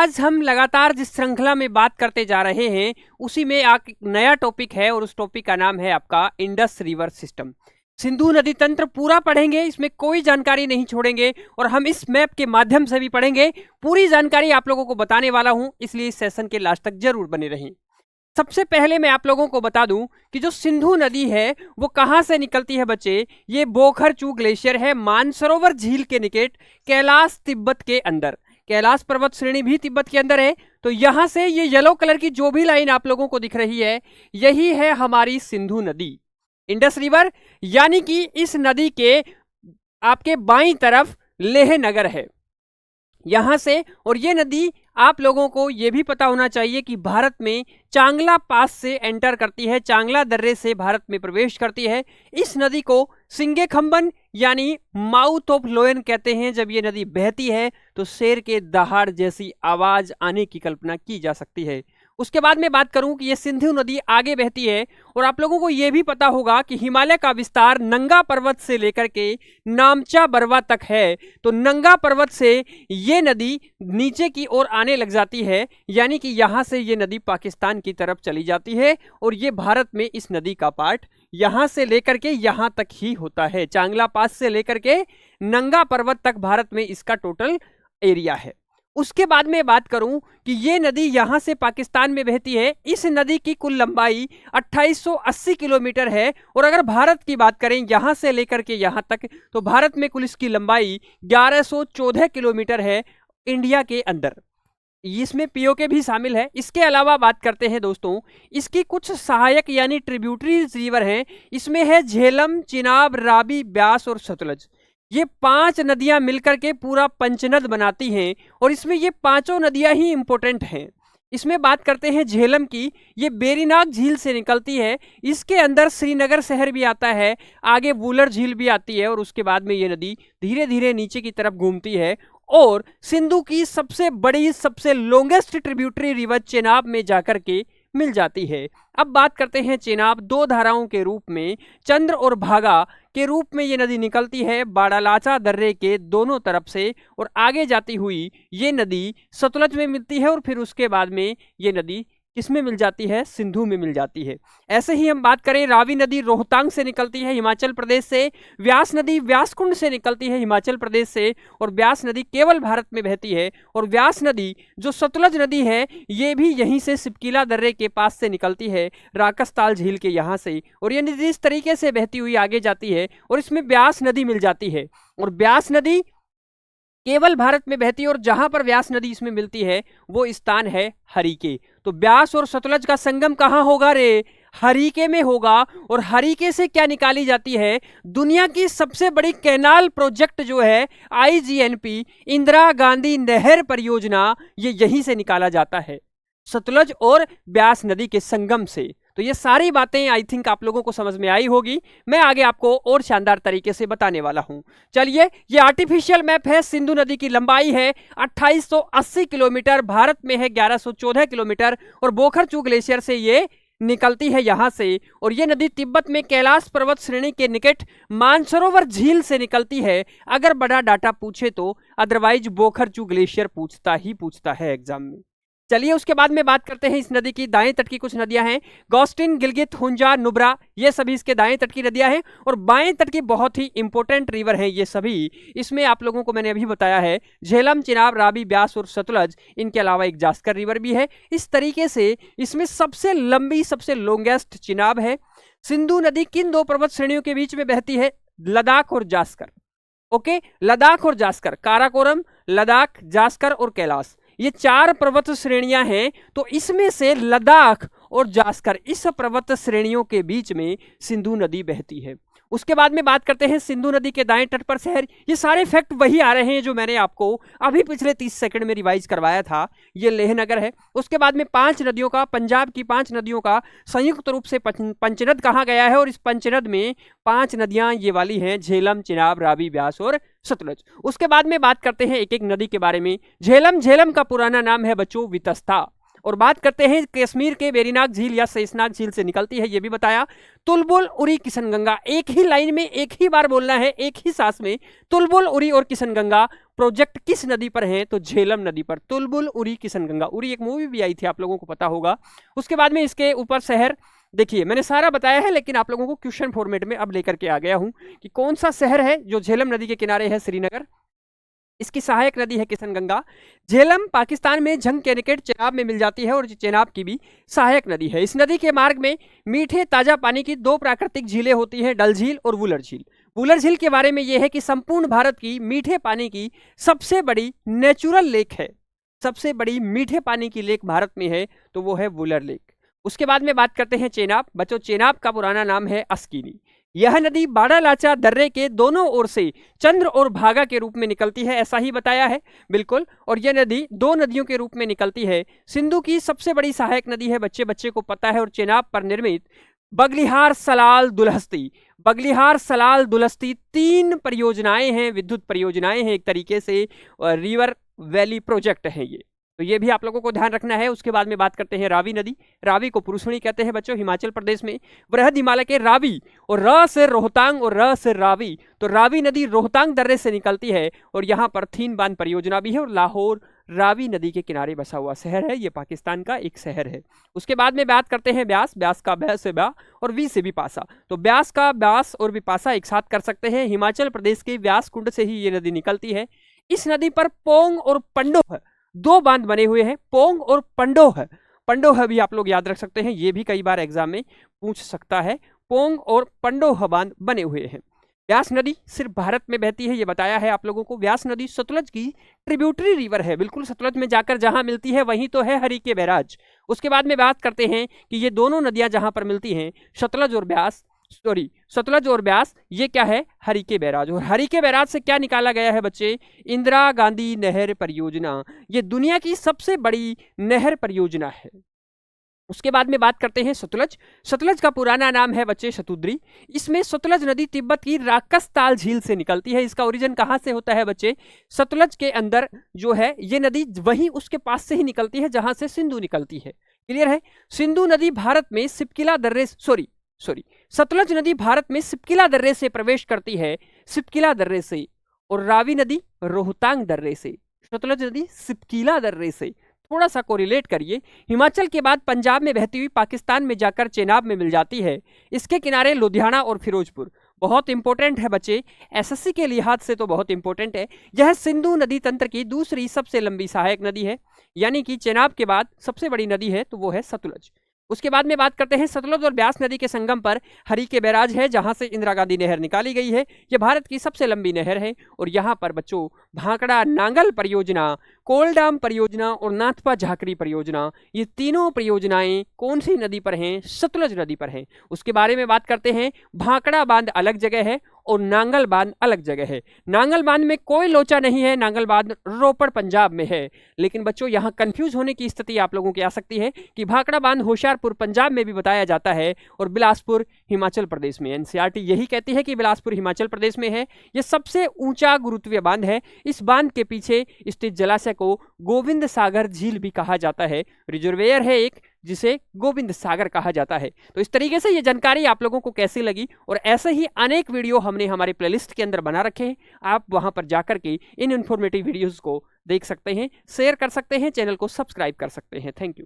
आज हम लगातार जिस श्रृंखला में बात करते जा रहे हैं उसी में एक नया टॉपिक है और उस टॉपिक का नाम है आपका इंडस रिवर सिस्टम। सिंधु नदी तंत्र पूरा पढ़ेंगे, इसमें कोई जानकारी नहीं छोड़ेंगे और हम इस मैप के माध्यम से भी पढ़ेंगे। पूरी जानकारी आप लोगों को बताने वाला हूं, इसलिए इस सेशन के लास्ट तक जरूर बने रहें। सबसे पहले मैं आप लोगों को बता दूं कि जो सिंधु नदी है वो कहां से निकलती है बच्चे। ये बोखरचू ग्लेशियर है मानसरोवर झील के निकट कैलाश तिब्बत के अंदर। कैलाश पर्वत श्रेणी भी तिब्बत के अंदर है। तो यहां से ये येलो कलर की जो भी लाइन आप लोगों को दिख रही है यही है हमारी सिंधु नदी, इंडस रिवर। यानी कि इस नदी के आपके बाईं तरफ लेह नगर है यहां से। और ये नदी आप लोगों को यह भी पता होना चाहिए कि भारत में चांगला पास से एंटर करती है, चांगला दर्रे से भारत में प्रवेश करती है। इस नदी को सिंगे खंबन यानी माउथ ऑफ लोयन कहते हैं। जब ये नदी बहती है तो शेर के दहाड़ जैसी आवाज आने की कल्पना की जा सकती है। उसके बाद में बात करूं कि ये सिंधु नदी आगे बहती है और आप लोगों को यह भी पता होगा कि हिमालय का विस्तार नंगा पर्वत से लेकर के नामचा बरवा तक है। तो नंगा पर्वत से ये नदी नीचे की ओर आने लग जाती है, यानी कि यहां से ये नदी पाकिस्तान की तरफ चली जाती है और ये भारत में इस नदी का पार्ट यहां से लेकर के यहां तक ही होता है। चांगला पास से लेकर के नंगा पर्वत तक भारत में इसका टोटल एरिया है। उसके बाद में बात करूं कि ये नदी यहां से पाकिस्तान में बहती है। इस नदी की कुल लंबाई 2880 किलोमीटर है और अगर भारत की बात करें यहां से लेकर के यहां तक तो भारत में कुल इसकी लंबाई 1114 किलोमीटर है इंडिया के अंदर। इसमें पीओके भी शामिल है। इसके अलावा बात करते हैं दोस्तों, इसकी कुछ सहायक यानी ट्रिब्यूटरी रिवर हैं। इसमें है झेलम, चिनाब, रावी, ब्यास और सतलज। ये 5 नदियां मिलकर के पूरा पंचनद बनाती हैं और इसमें ये 5 नदियां ही इंपॉर्टेंट हैं। इसमें बात करते हैं झेलम की, ये बेरीनाग झील से निकलती है। इसके अंदर श्रीनगर शहर भी आता है, आगे वुलर झील भी आती है और उसके बाद में ये नदी धीरे धीरे नीचे की तरफ घूमती है और सिंधु की सबसे बड़ी सबसे लॉन्गेस्ट ट्रिब्यूटरी रिवर चेनाब में जाकर के मिल जाती है। अब बात करते हैं चेनाब। 2 धाराओं के रूप में चंद्र और भागा के रूप में ये नदी निकलती है बाड़ालाचा दर्रे के दोनों तरफ से और आगे जाती हुई ये नदी सतलज में मिलती है और फिर उसके बाद में ये नदी किसमें मिल जाती है, सिंधु में मिल जाती है। ऐसे ही हम बात करें रावी नदी रोहतांग से निकलती है हिमाचल प्रदेश से, व्यास नदी व्यासकुंड से निकलती है हिमाचल प्रदेश से और व्यास नदी केवल भारत में बहती है। और व्यास नदी जो सतलज नदी है ये भी यहीं से सिपकीला दर्रे के पास से निकलती है राकसताल झील के यहाँ से और ये नदी इस तरीके से बहती हुई आगे जाती है और इसमें व्यास नदी मिल जाती है। और व्यास नदी केवल भारत में बहती है और जहां पर व्यास नदी इसमें मिलती है वो स्थान है हरिके। तो व्यास और सतलज का संगम कहां होगा रे, हरिके में होगा। और हरिके से क्या निकाली जाती है, दुनिया की सबसे बड़ी कैनाल प्रोजेक्ट जो है IGNP इंदिरा गांधी नहर परियोजना, ये यहीं से निकाला जाता है सतलज और व्यास नदी के संगम से। तो ये सारी बातें आई थिंक आप लोगों को समझ में आई होगी। मैं आगे आपको और शानदार तरीके से बताने वाला हूं। चलिए, ये आर्टिफिशियल मैप है। सिंधु नदी की लंबाई है 2880 किलोमीटर, भारत में है 1114 किलोमीटर और बोखरचू ग्लेशियर से ये निकलती है यहां से। और ये नदी तिब्बत में कैलाश पर्वत श्रेणी के निकट मानसरोवर झील से निकलती है अगर बड़ा डाटा पूछे तो, अदरवाइज बोखरचू ग्लेशियर पूछता है एग्जाम में। चलिए, उसके बाद में बात करते हैं इस नदी की दाएं तट की कुछ नदियां हैं। गॉस्टिन, गिलगित, हुंजा, नुब्रा, ये सभी इसके दाएं तट की नदियां हैं और बाएं तट की बहुत ही इंपॉर्टेंट रिवर हैं ये सभी। इसमें आप लोगों को मैंने अभी बताया है झेलम, चिनाब, रावी, ब्यास और सतलज। इनके अलावा एक जास्कर रिवर भी है। इस तरीके से इसमें सबसे लंबी सबसे लॉन्गेस्ट चिनाब है। सिंधु नदी किन 2 पर्वत श्रेणियों के बीच में बहती है, लद्दाख और जास्कर। ओके, लद्दाख और जास्कर, काराकोरम, लद्दाख, जास्कर और कैलाश, ये 4 पर्वत श्रेणियां हैं। तो इसमें से लद्दाख और जास्कर, इस पर्वत श्रेणियों के बीच में सिंधु नदी बहती है। उसके बाद में बात करते हैं सिंधु नदी के दाएं तट पर शहर। ये सारे फैक्ट वही आ रहे हैं जो मैंने आपको अभी पिछले 30 सेकंड में रिवाइज करवाया था। ये लेह नगर है। उसके बाद में 5 नदियों का, पंजाब की 5 नदियों का संयुक्त रूप से पंचनद कहा गया है और इस पंचनद में 5 नदियां ये वाली हैं, झेलम, चिनाब, रावी, ब्यास और सतलज। उसके बाद में बात करते हैं एक एक नदी के बारे में। झेलम का पुराना नाम है बच्चों वितस्ता और बात करते हैं कश्मीर के वेरीनाग झील या शेषनाग झील से निकलती है, ये भी बताया। तुलबुल, उरी, किशनगंगा, एक ही लाइन में एक ही बार बोलना है, एक ही सांस में। तुलबुल, उरी और किशनगंगा प्रोजेक्ट किस नदी पर है? तो झेलम नदी पर। तुलबुल, उरी, किशनगंगा। उरी एक मूवी भी आई थी, आप लोगों को पता होगा। उसके बाद में इसके ऊपर शहर, देखिए मैंने सारा बताया है लेकिन आप लोगों को क्वेश्चन फॉर्मेट में अब लेकर के आ गया हूं कि कौन सा शहर है जो झेलम नदी के किनारे है? श्रीनगर। इसकी सहायक नदी है किशनगंगा। झेलम पाकिस्तान में झंग के निकट चेनाब में मिल जाती है और चेनाब की भी सहायक नदी है। इस नदी के मार्ग में मीठे ताजा पानी की 2 प्राकृतिक झीलें होती हैं, डल झील और वुलर झील। वुलर झील के बारे में यह है कि संपूर्ण भारत की मीठे पानी की सबसे बड़ी नेचुरल लेक है। सबसे बड़ी मीठे पानी की लेक भारत में है तो वो है वुलर लेक। उसके बाद में बात करते हैं चेनाब। बच्चों, चेनाब का पुराना नाम है अस्कीनी। यह नदी बाड़ालाचा दर्रे के दोनों ओर से चंद्र और भागा के रूप में निकलती है, ऐसा ही बताया है, बिल्कुल। और यह नदी 2 नदियों के रूप में निकलती है। सिंधु की सबसे बड़ी सहायक नदी है, बच्चे को पता है। और चेनाब पर निर्मित बगलिहार, सलाल, दुलहस्ती, बगलिहार, सलाल, दुलहस्ती 3 परियोजनाएं हैं, विद्युत परियोजनाएं हैं एक तरीके से, रिवर वैली प्रोजेक्ट है ये, तो ये भी आप लोगों को ध्यान रखना है। उसके बाद में बात करते हैं रावी नदी। रावी को पुरुषमणि कहते हैं बच्चों, हिमाचल प्रदेश में बृहद हिमालय के रावी, और र से रोहतांग और र से रावी, तो रावी नदी रोहतांग दर्रे से निकलती है और यहाँ पर 3 बांध परियोजना भी है। और लाहौर रावी नदी के किनारे बसा हुआ शहर है, ये पाकिस्तान का एक शहर है। उसके बाद में बात करते हैं ब्यास। ब्यास का ब से बा और वी से बिपाशा, तो ब्यास का ब्यास और बिपाशा एक साथ कर सकते हैं। हिमाचल प्रदेश के व्यास कुंड से ही ये नदी निकलती है। इस नदी पर पोंग और पंडोह 2 बांध बने हुए हैं, पोंग और पंडोह। पंडोह भी आप लोग याद रख सकते हैं, ये भी कई बार एग्जाम में पूछ सकता है। पोंग और पंडोह बांध बने हुए हैं। व्यास नदी सिर्फ भारत में बहती है, ये बताया है आप लोगों को। व्यास नदी सतलज की ट्रिब्यूटरी रिवर है, बिल्कुल सतलज में जाकर जहां मिलती है वहीं तो है हरिके बैराज। उसके बाद में बात करते हैं कि ये दोनों नदियां जहां पर मिलती हैं, सतलज और ब्यास, सतलज और ब्यास, ये क्या है? हरिके बैराज। और हरिके बैराज से क्या निकाला गया है बच्चे? इंदिरा गांधी नहर परियोजना। ये दुनिया की सबसे बड़ी नहर परियोजना है। उसके बाद में बात करते हैं सतलज। सतलज का पुराना नाम है बच्चे शतुद्री। इसमें सतलज नदी तिब्बत की राकसताल झील से निकलती है। इसका ओरिजिन कहां से होता है बच्चे? सतलज के अंदर जो है ये नदी वहीं उसके पास से ही निकलती है जहां से सिंधु निकलती है। क्लियर है? सिंधु नदी भारत में सिपकिला दर्रे सतलज नदी भारत में सिपकिला दर्रे से प्रवेश करती है, सिपकिला दर्रे से। और रावी नदी रोहतांग दर्रे से। सतलज नदी सिपकिला दर्रे से। थोड़ा सा कोरिलेट करिए। हिमाचल के बाद पंजाब में बहती हुई पाकिस्तान में जाकर चेनाब में मिल जाती है। इसके किनारे लुधियाना और फिरोजपुर। बहुत इंपॉर्टेंट है बच्चे, एसएससी के लिहाज से तो बहुत इंपॉर्टेंट है। यह सिंधु नदी तंत्र की दूसरी सबसे लंबी सहायक नदी है, यानी कि चेनाब के बाद सबसे बड़ी नदी है तो वो है सतलज। उसके बाद में बात करते हैं सतलज और ब्यास नदी के संगम पर हरिके बैराज है, जहां से इंदिरा गांधी नहर निकाली गई है। यह भारत की सबसे लंबी नहर है। और यहां पर बच्चों भांकड़ा नांगल परियोजना, कोलडाम परियोजना और नाथपा झाकरी परियोजना, ये तीनों परियोजनाएं कौन सी नदी पर हैं? सतलज नदी पर हैं। उसके बारे में बात करते हैं। भांकड़ा बांध अलग जगह है और नांगल बांध अलग जगह है। नांगल बांध में कोई लोचा नहीं है, नांगल बांध रोपड़ पंजाब में है। लेकिन बच्चों यहाँ कंफ्यूज होने की स्थिति आप लोगों की आ सकती है कि भांकड़ा बांध होशियारपुर पंजाब में भी बताया जाता है और बिलासपुर हिमाचल प्रदेश में। एनसीईआरटी यही कहती है कि बिलासपुर हिमाचल प्रदेश में है। यह सबसे ऊंचा गुरुत्वीय बांध है। इस बांध के पीछे स्थित जलाशय को गोविंद सागर झील भी कहा जाता है। रिजर्वेयर है एक जिसे गोविंद सागर कहा जाता है। तो इस तरीके से ये जानकारी आप लोगों को कैसी लगी, और ऐसे ही अनेक वीडियो हमने हमारे प्लेलिस्ट के अंदर बना रखे हैं। आप वहां पर जाकर के इन इन्फॉर्मेटिव वीडियोस को देख सकते हैं, शेयर कर सकते हैं, चैनल को सब्सक्राइब कर सकते हैं। Thank you.